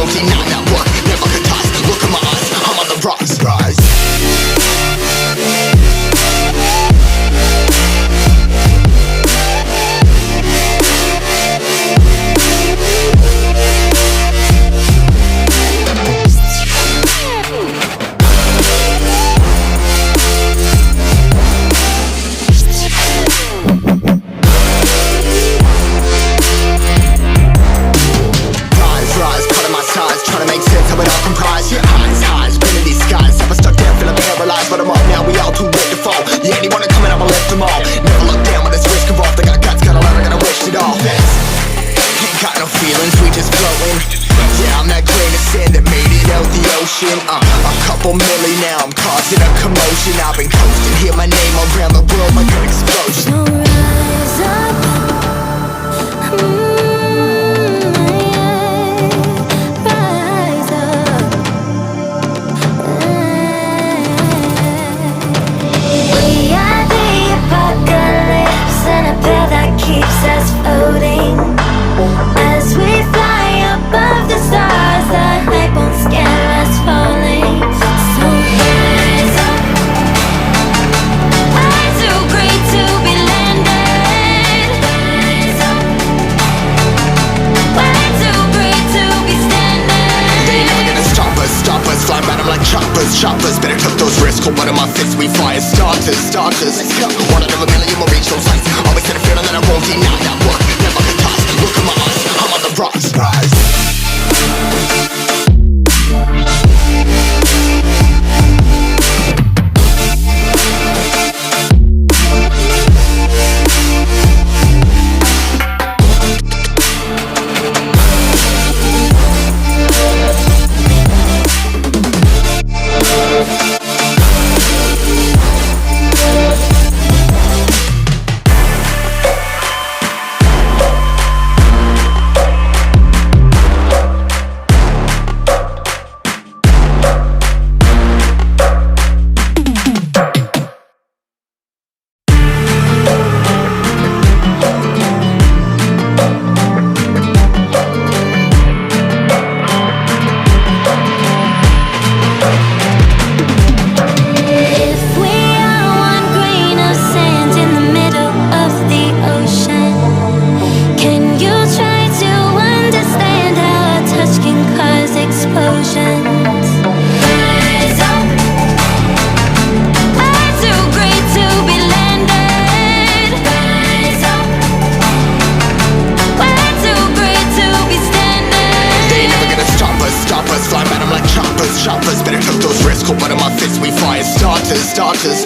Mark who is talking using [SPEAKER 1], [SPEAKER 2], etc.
[SPEAKER 1] won't deny that work never could toss. Look in my eyes, I'm on the rise, rise. Trying to make sense of it all comprised. Yeah, highs, been in these skies. Never stuck down, feeling paralyzed, but I'm up now, we all too late to fall. Yeah, anyone coming up, I left them all. Never look down when there's risk involved. I got guts, got a lot, I gotta wish it all. Ain't got no feelings, we just flowing. Yeah, I'm that grain of sand that made it out the ocean. A couple milli now, I'm causing a commotion. I've been coasting, hear my name around the world like an explosion.
[SPEAKER 2] So rise up. Keeps us floating as we fly above the stars. The hype won't scare us falling. So rise up. I'm too great to be landed. Rise up. Way too great to be standing.
[SPEAKER 1] They never gonna stop us, fly by them like choppers. Better took those risks, hold one of my fists, we fire starters. Let's go, one out of a million, we'll reach those heights. Always had a feeling that I won't deny that work never could toss. Look in my eyes, I'm on the rise, rise. Choppers, better took those risks, hold one of my fists, we fire starters.